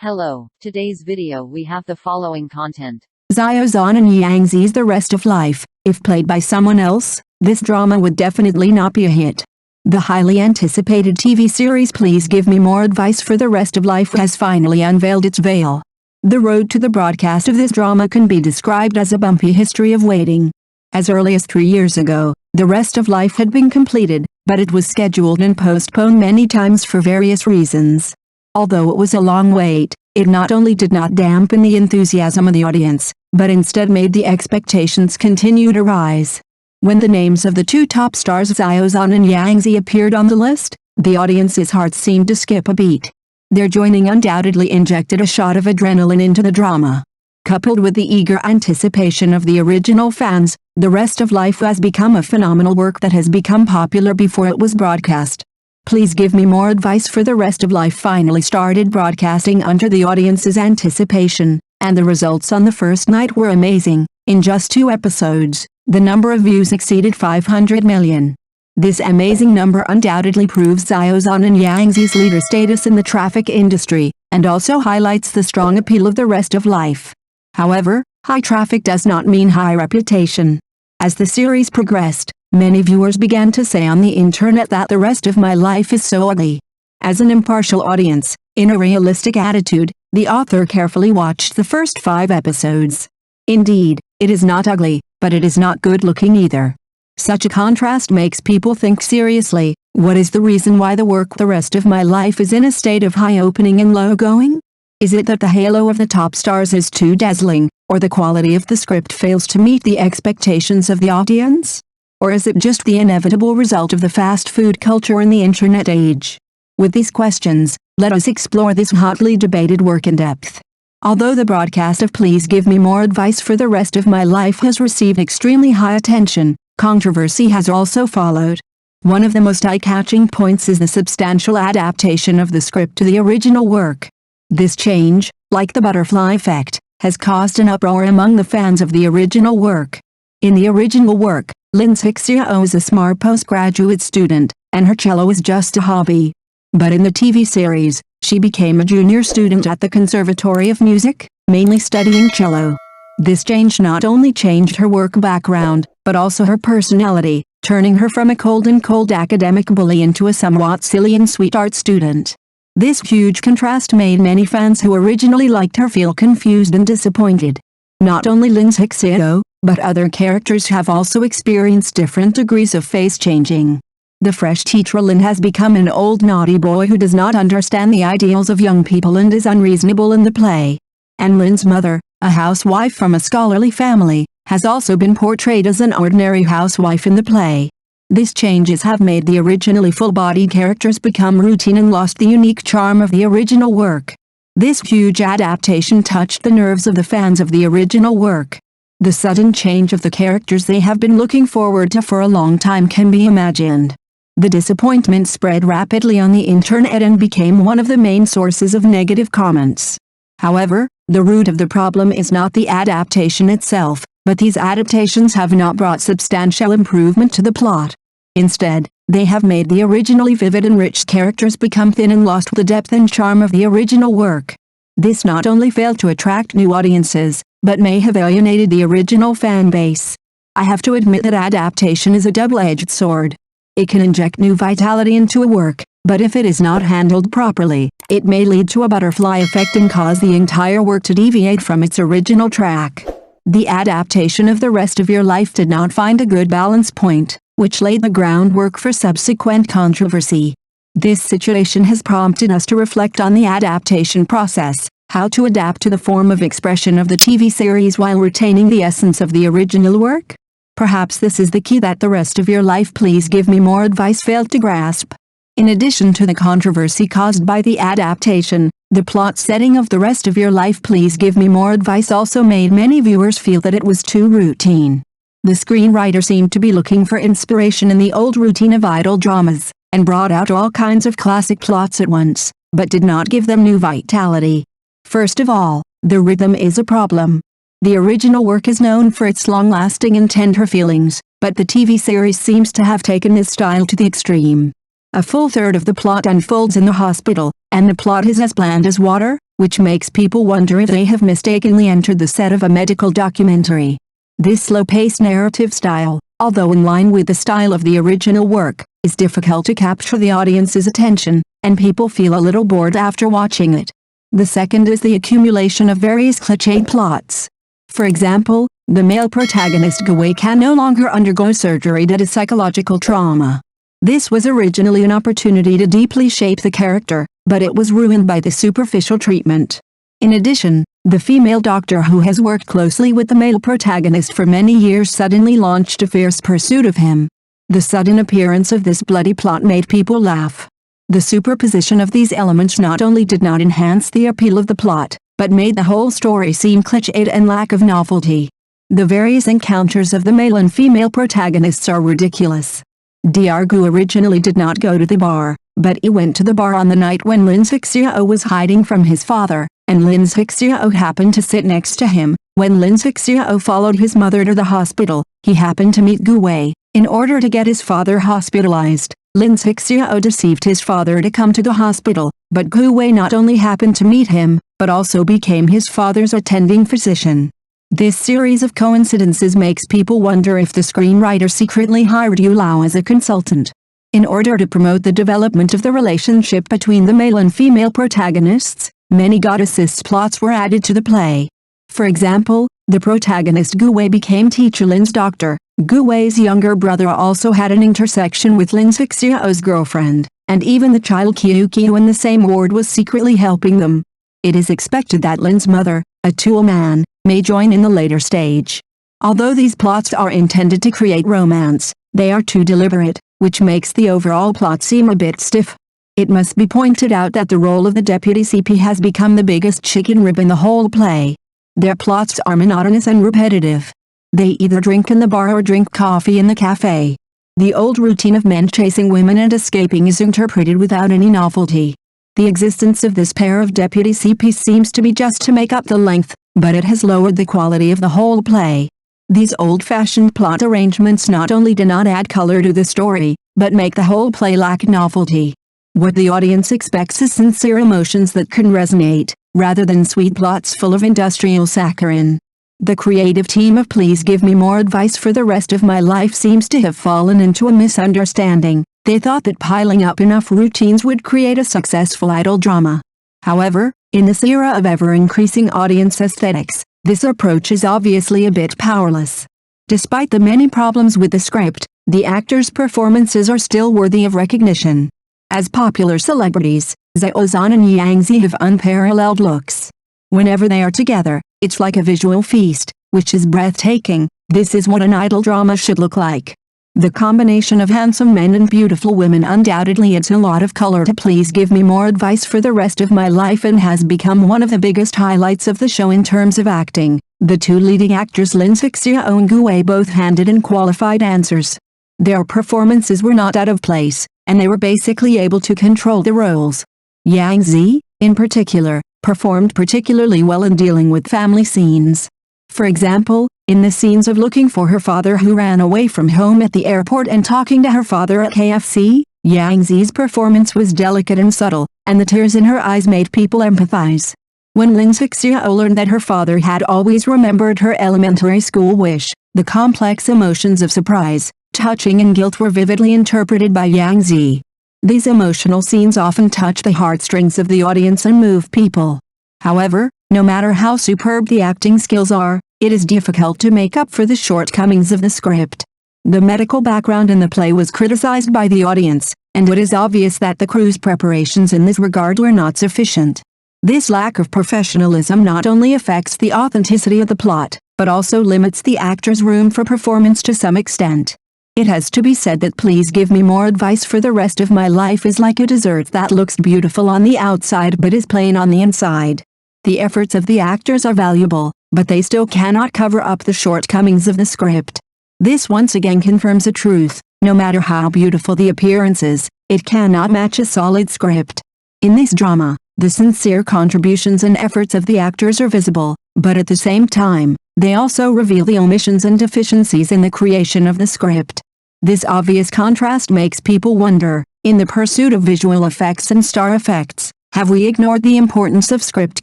Hello, today's video we have the following content. Xiao, Zhan and Yangzi's The Rest of Life. If played by someone else, this drama would definitely not be a hit. The highly anticipated TV series Please Give Me More Advice for the Rest of Life has finally unveiled its veil. The road to the broadcast of this drama can be described as a bumpy history of waiting. As early as 3 years ago, The Rest of Life had been completed, but it was scheduled and postponed many times for various reasons. Although it was a long wait, it not only did not dampen the enthusiasm of the audience, but instead made the expectations continue to rise. When the names of the two top stars Xiao, Zhan and Yangzi appeared on the list, the audience's hearts seemed to skip a beat. Their joining undoubtedly injected a shot of adrenaline into the drama. Coupled with the eager anticipation of the original fans, The Rest of Life has become a phenomenal work that has become popular before it was broadcast. Please Give Me More Advice for the Rest of Life finally started broadcasting under the audience's anticipation, and the results on the first night were amazing. In just 2 episodes, the number of views exceeded 500 million. This amazing number undoubtedly proves Xiao, Zhan and Yangzi's leader status in the traffic industry, and also highlights the strong appeal of The Rest of Life. However, high traffic does not mean high reputation. As the series progressed, many viewers began to say on the internet that The Rest of My Life is so ugly. As an impartial audience, in a realistic attitude, the author carefully watched the first 5 episodes. Indeed, it is not ugly, but it is not good looking either. Such a contrast makes people think seriously, what is the reason why the work The Rest of My Life is in a state of high opening and low going? Is it that the halo of the top stars is too dazzling, or the quality of the script fails to meet the expectations of the audience? Or is it just the inevitable result of the fast food culture in the internet age? With these questions, let us explore this hotly debated work in depth. Although the broadcast of Please Give Me More Advice for the Rest of My Life has received extremely high attention, controversy has also followed. One of the most eye-catching points is the substantial adaptation of the script to the original work. This change, like the butterfly effect, has caused an uproar among the fans of the original work. In the original work, Xiao is a smart postgraduate student, and her cello is just a hobby. But in the TV series, she became a junior student at the Conservatory of Music, mainly studying cello. This change not only changed her work background, but also her personality, turning her from a cold academic bully into a somewhat silly and sweet art student. This huge contrast made many fans who originally liked her feel confused and disappointed. Not only Xiao, but other characters have also experienced different degrees of face changing. The fresh teacher Lin has become an old naughty boy who does not understand the ideals of young people and is unreasonable in the play. And Lin's mother, a housewife from a scholarly family, has also been portrayed as an ordinary housewife in the play. These changes have made the originally full-bodied characters become routine and lost the unique charm of the original work. This huge adaptation touched the nerves of the fans of the original work. The sudden change of the characters they have been looking forward to for a long time can be imagined. The disappointment spread rapidly on the internet and became one of the main sources of negative comments. However, the root of the problem is not the adaptation itself, but these adaptations have not brought substantial improvement to the plot. Instead, they have made the originally vivid and rich characters become thin and lost the depth and charm of the original work. This not only failed to attract new audiences, but may have alienated the original fan base. I have to admit that adaptation is a double-edged sword. It can inject new vitality into a work, but if it is not handled properly, it may lead to a butterfly effect and cause the entire work to deviate from its original track. The adaptation of The Rest of Your Life did not find a good balance point, which laid the groundwork for subsequent controversy. This situation has prompted us to reflect on the adaptation process, how to adapt to the form of expression of the TV series while retaining the essence of the original work. Perhaps this is the key that The Rest of Your Life Please Give Me More Advice failed to grasp. In addition to the controversy caused by the adaptation, the plot setting of The Rest of Your Life Please Give Me More Advice also made many viewers feel that it was too routine. The screenwriter seemed to be looking for inspiration in the old routine of idol dramas, and brought out all kinds of classic plots at once, but did not give them new vitality. First of all, the rhythm is a problem. The original work is known for its long-lasting and tender feelings, but the TV series seems to have taken this style to the extreme. A full third of the plot unfolds in the hospital, and the plot is as bland as water, which makes people wonder if they have mistakenly entered the set of a medical documentary. This slow-paced narrative style, although in line with the style of the original work, is difficult to capture the audience's attention, and people feel a little bored after watching it. The second is the accumulation of various cliché plots. For example, the male protagonist Guwei can no longer undergo surgery due to psychological trauma. This was originally an opportunity to deeply shape the character, but it was ruined by the superficial treatment. In addition, the female doctor who has worked closely with the male protagonist for many years suddenly launched a fierce pursuit of him. The sudden appearance of this bloody plot made people laugh. The superposition of these elements not only did not enhance the appeal of the plot, but made the whole story seem cliched and lack of novelty. The various encounters of the male and female protagonists are ridiculous. Gu originally did not go to the bar, but he went to the bar on the night when Xiao was hiding from his father, and Xiao happened to sit next to him. When Xiao followed his mother to the hospital, he happened to meet Guwei. In order to get his father hospitalized, Xiao deceived his father to come to the hospital, but Guwei not only happened to meet him, but also became his father's attending physician. This series of coincidences makes people wonder if the screenwriter secretly hired Yu Lao as a consultant. In order to promote the development of the relationship between the male and female protagonists, many God assist plots were added to the play. For example, the protagonist Guwei became teacher Lin's doctor. Guwei's younger brother also had an intersection with Xiao's girlfriend, and even the child Qiu in the same ward was secretly helping them. It is expected that Lin's mother, a tool man, may join in the later stage. Although these plots are intended to create romance, they are too deliberate, which makes the overall plot seem a bit stiff. It must be pointed out that the role of the deputy CP has become the biggest chicken rib in the whole play. Their plots are monotonous and repetitive. They either drink in the bar or drink coffee in the cafe. The old routine of men chasing women and escaping is interpreted without any novelty. The existence of this pair of deputy CPs seems to be just to make up the length, but it has lowered the quality of the whole play. These old-fashioned plot arrangements not only do not add color to the story, but make the whole play lack novelty. What the audience expects is sincere emotions that can resonate, rather than sweet plots full of industrial saccharine. The creative team of Please Give Me More Advice for the Rest of My Life seems to have fallen into a misunderstanding. They thought that piling up enough routines would create a successful idol drama. However, in this era of ever-increasing audience aesthetics, this approach is obviously a bit powerless. Despite the many problems with the script, the actors' performances are still worthy of recognition. As popular celebrities, Zhan and Yangzi have unparalleled looks. Whenever they are together, it's like a visual feast, which is breathtaking. This is what an idol drama should look like. The combination of handsome men and beautiful women undoubtedly adds a lot of color to Please Give Me More Advice for the Rest of My Life and has become one of the biggest highlights of the show in terms of acting. The two leading actors Xiao and Guwei both handed in qualified answers. Their performances were not out of place, and they were basically able to control the roles. Yangzi, in particular, performed particularly well in dealing with family scenes. For example, in the scenes of looking for her father who ran away from home at the airport and talking to her father at KFC, Yangzi's performance was delicate and subtle, and the tears in her eyes made people empathize. When Xiao learned that her father had always remembered her elementary school wish, the complex emotions of surprise, touching and guilt were vividly interpreted by Yangzi. These emotional scenes often touch the heartstrings of the audience and move people. However, no matter how superb the acting skills are, it is difficult to make up for the shortcomings of the script. The medical background in the play was criticized by the audience, and it is obvious that the crew's preparations in this regard were not sufficient. This lack of professionalism not only affects the authenticity of the plot, but also limits the actor's room for performance to some extent. It has to be said that Please Give Me More Advice for the Rest of My Life is like a dessert that looks beautiful on the outside but is plain on the inside. The efforts of the actors are valuable, but they still cannot cover up the shortcomings of the script. This once again confirms a truth: no matter how beautiful the appearances, it cannot match a solid script. In this drama, the sincere contributions and efforts of the actors are visible, but at the same time, they also reveal the omissions and deficiencies in the creation of the script. This obvious contrast makes people wonder, in the pursuit of visual effects and star effects, Have we ignored the importance of script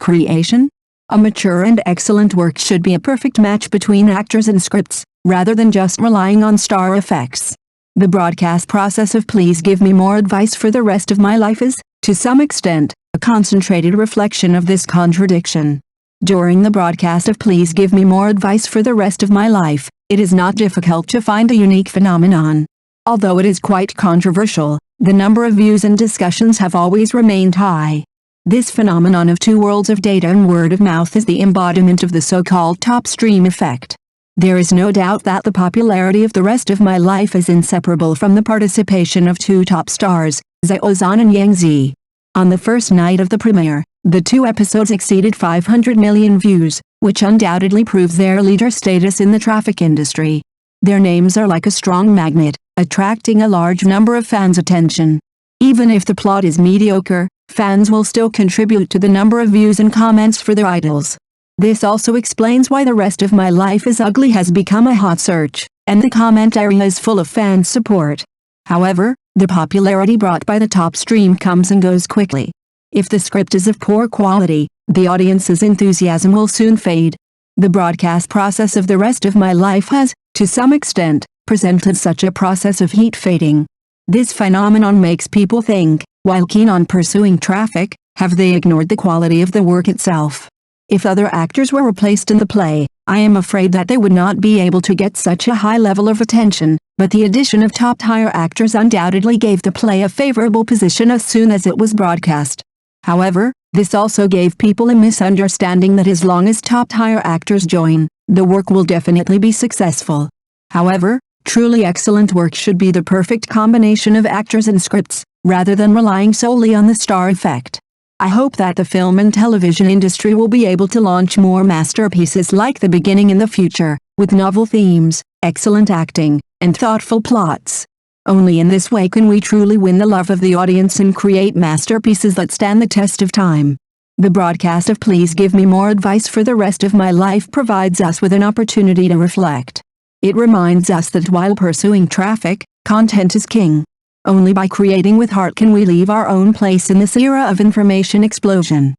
creation? A mature and excellent work should be a perfect match between actors and scripts, rather than just relying on star effects. The broadcast process of Please Give Me More Advice for the Rest of My Life is, to some extent, a concentrated reflection of this contradiction. During the broadcast of Please Give Me More Advice for the Rest of My Life, it is not difficult to find a unique phenomenon. Although it is quite controversial, the number of views and discussions have always remained high. This phenomenon of two worlds of data and word of mouth is the embodiment of the so-called top stream effect. There is no doubt that the popularity of The Rest of My Life is inseparable from the participation of two top stars, Zhan and Yang. On the first night of the premiere, the two episodes exceeded 500 million views, which undoubtedly proves their leader status in the traffic industry. Their names are like a strong magnet, attracting a large number of fans' attention. Even if the plot is mediocre, fans will still contribute to the number of views and comments for their idols. This also explains why The Rest of My Life is Ugly has become a hot search, and the comment area is full of fan support. However, the popularity brought by the top stream comes and goes quickly. If the script is of poor quality, the audience's enthusiasm will soon fade. The broadcast process of The Rest of My Life has, to some extent, presented such a process of heat fading. This phenomenon makes people think, while keen on pursuing traffic, have they ignored the quality of the work itself? If other actors were replaced in the play, I am afraid that they would not be able to get such a high level of attention, but the addition of top-tier actors undoubtedly gave the play a favorable position as soon as it was broadcast. However, this also gave people a misunderstanding that as long as top-tier actors join, the work will definitely be successful. However, truly excellent work should be the perfect combination of actors and scripts, rather than relying solely on the star effect. I hope that the film and television industry will be able to launch more masterpieces like The Beginning in the future, with novel themes, excellent acting, and thoughtful plots. Only in this way can we truly win the love of the audience and create masterpieces that stand the test of time. The broadcast of Please Give Me More Advice for the Rest of My Life provides us with an opportunity to reflect. It reminds us that while pursuing traffic, content is king. Only by creating with heart can we leave our own place in this era of information explosion.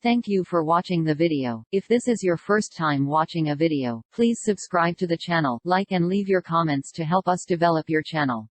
Thank you for watching the video. If this is your first time watching a video, please subscribe to the channel, like and leave your comments to help us develop your channel.